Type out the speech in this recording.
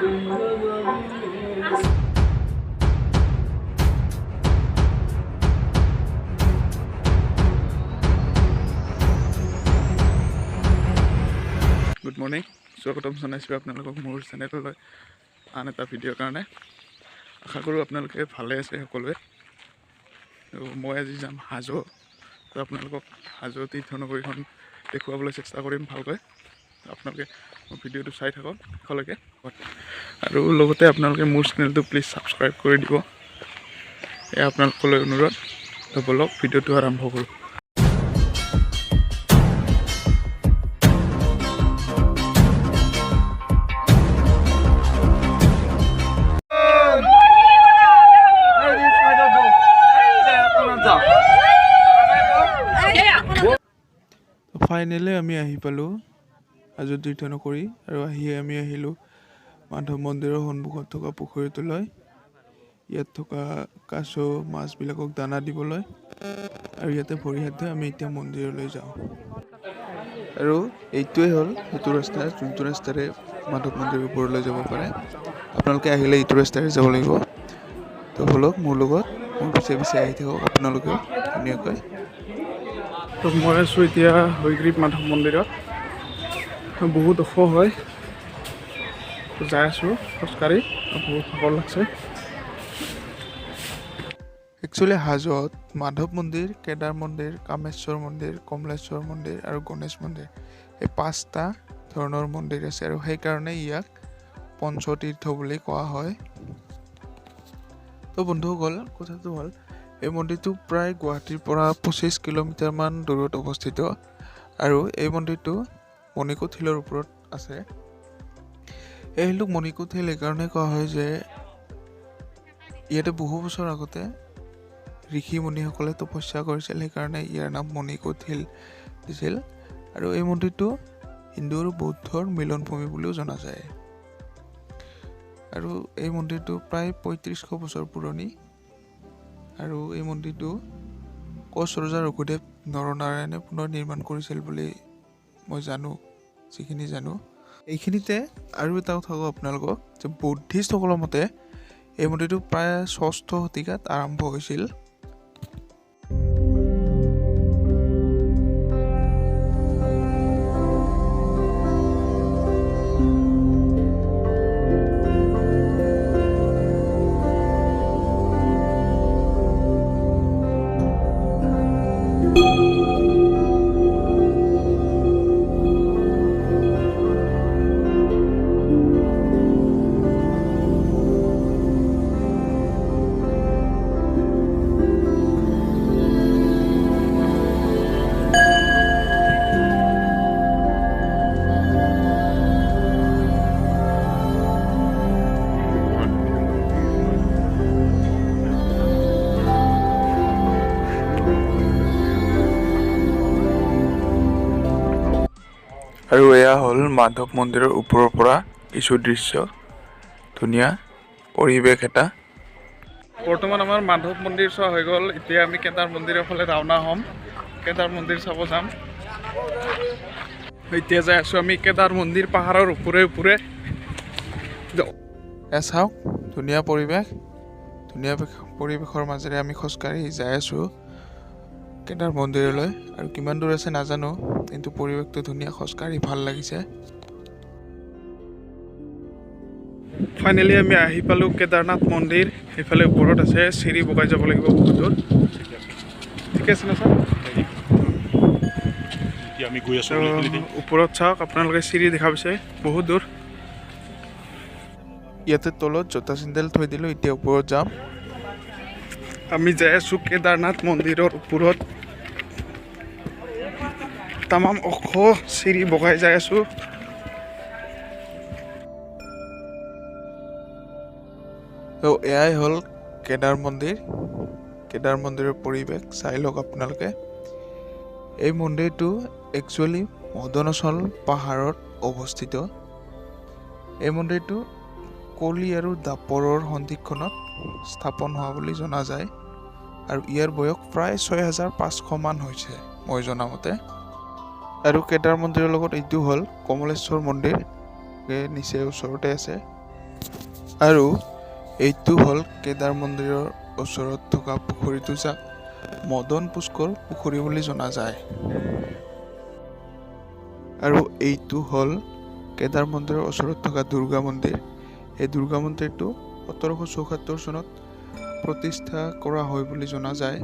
Good morning, স্বাগতম জনাইছোঁ আপোনালোকক মোৰ চেনেললৈ আন এটা ভিডিঅ'ৰ কাৰণে। আশা কৰোঁ আপোনালোকে ভালে আছে সকলোৱে। মই আজি যাম হাজো। তো আপোনালোকক হাজো তীৰ্থনগৰীখন দেখুৱাবলৈ চেষ্টা কৰিম ভালকৈ। আপোনালোকে ভিডিঅ'টো চাই থাকক শেষলৈকে, আৰু লগতে আপোনালোকে মোৰ চেনেলটো প্লিজ ছাবস্ক্ৰাইব কৰি দিব, এয়া আপোনালোকলৈ অনুৰোধ। তো বলক ভিডিঅ'টো আৰম্ভ কৰোঁ। ফাইনেলি আমি আহি পালোঁ হাজো তীৰ্থনগৰী, আৰু আমি আহিলোঁ মাধৱ মন্দিৰৰ সন্মুখত থকা পুখুৰীটোলৈ। ইয়াত থকা কাছ মাছবিলাকক দানা দিবলৈ, আৰু ইয়াতে ভৰি হাত ধুই আমি এতিয়া মন্দিৰলৈ যাওঁ। আৰু এইটোৱে হ'ল সেইটো ৰাস্তা যোনটো ৰাস্তাৰে মাধৱ মন্দিৰৰ ওপৰলৈ যাব পাৰে। আপোনালোকে আহিলে এইটো ৰাস্তাৰে যাব লাগিব। তো বলক মোৰ লগত, মোৰ পিছে পিছে আহি থাকক আপোনালোকেও ধুনীয়াকৈ। তো মই আছোঁ এতিয়া হয়গ্ৰীৱ মাধৱ মন্দিৰত। বহুত ওখ হয়, যাই আছোঁ খোজকাঢ়ি, বহুত ভাগৰ লাগছে। একচুৱেলি হাজোত মাধৱ মন্দিৰ, কেদাৰ মন্দিৰ, কামেশ্বৰ মন্দিৰ, কমলেশ্বৰ মন্দিৰ আৰু গণেশ মন্দিৰ, এই 5টা ধৰণৰ মন্দিৰ আছে, আৰু সেইকাৰণে ইয়াক পঞ্চতীৰ্থ বুলি কোৱা হয়। তো বন্ধুসকল, কথাটো হ'ল এই মন্দিৰটো প্ৰায় গুৱাহাটীৰ পৰা 25 কিলোমিটাৰমান দূৰত অৱস্থিত, আৰু এই মন্দিৰটো মণিকোট শিলৰ ওপৰত আছে। এই শিলটোক মণিকোট শিল এইকাৰণে কোৱা হয় যে ইয়াতে বহু বছৰ আগতে ঋষি মুনিসকলে তপস্যা কৰিছিল, সেইকাৰণে ইয়াৰ নাম মণিকোট শিল দিছিল। আৰু এই মন্দিৰটো হিন্দু আৰু বৌদ্ধৰ মিলনভূমি বুলিও জনা যায়। আৰু এই মন্দিৰটো প্ৰায় 3500 বছৰ পুৰণি, আৰু এই মন্দিৰটো কোচ ৰজা ৰঘুদেৱ নৰনাৰায়ণে পুনৰ নিৰ্মাণ কৰিছিল বুলি মই জানো, যিখিনি জানো। এইখিনিতে আৰু এটা কথা কওঁ আপোনালোকক, যে বৌদ্ধিষ্টসকলৰ মতে এই মন্দিৰটো প্ৰায় 6ষ্ঠ শতিকাত আৰম্ভ হৈছিল। আৰু এয়া হ'ল মাধৱ মন্দিৰৰ ওপৰৰ পৰা কিছু দৃশ্য, ধুনীয়া পৰিৱেশ এটা। বৰ্তমান আমাৰ মাধৱ মন্দিৰ চোৱা হৈ গ'ল, এতিয়া আমি কেদাৰ মন্দিৰৰ ফালে ৰাওনা হ'ম। কেদাৰ মন্দিৰ চাব যাম। এতিয়া যাই আছোঁ আমি কেদাৰ মন্দিৰ, পাহাৰৰ ওপৰে ওপৰে। চাওক ধুনীয়া পৰিৱেশ, ধুনীয়া পৰিৱেশৰ মাজেৰে আমি খোজকাঢ়ি যাই আছোঁ কেদাৰ মন্দিৰলৈ। আৰু কিমান দূৰ আছে নাজানো, কিন্তু পৰিৱেশটো ধুনীয়া, খোজকাঢ়ি ভাল লাগিছে। ফাইনেলি আমি আহি পালোঁ কেদাৰনাথ মন্দিৰ। সেইফালে ওপৰত আছে, চিৰি বগাই যাব লাগিব বহুত দূৰ। ঠিক আছে না ছাৰ? আমি গৈ আছোঁ ওপৰত চাওক, আপোনালোকে চিৰি দেখা পাইছে, বহুত দূৰ। ইয়াতে তলত জোতা চেণ্ডেল থৈ দিলোঁ, এতিয়া ওপৰত যাম। আমি যাই আছোঁ কেদাৰনাথ মন্দিৰৰ ওপৰত, তামাম ওখ চিৰি বগাই যাই আছোঁ। তো এয়াই হ'ল কেদাৰ মন্দিৰ। কেদাৰ মন্দিৰৰ পৰিৱেশ চাই লওক আপোনালোকে। এই মন্দিৰটো একচুৱেলি মদনাচল পাহাৰত অৱস্থিত। এই মন্দিৰটো কলি আৰু দাপৰৰ সন্ধিক্ষণত স্থাপন হোৱা বুলি জনা যায়, আৰু ইয়াৰ বয়স প্ৰায় 6500 মান হৈছে মই জনামতে। আৰু কেদাৰ মন্দিৰৰ লগত এইটো হ'ল কমলেশ্বৰ মন্দিৰ, নিচেই ওচৰতে আছে। আৰু এইটো হ'ল কেদাৰ মন্দিৰৰ ওচৰত থকা পুখুৰীটো, যাক মদন পুষ্কৰ পুখুৰী বুলি জনা যায়। আৰু এইটো হ'ল কেদাৰ মন্দিৰৰ ওচৰত থকা দুৰ্গা মন্দিৰ। এই দুৰ্গা মন্দিৰটো 1774 চনত প্ৰতিষ্ঠা কৰা হয় বুলি জনা যায়।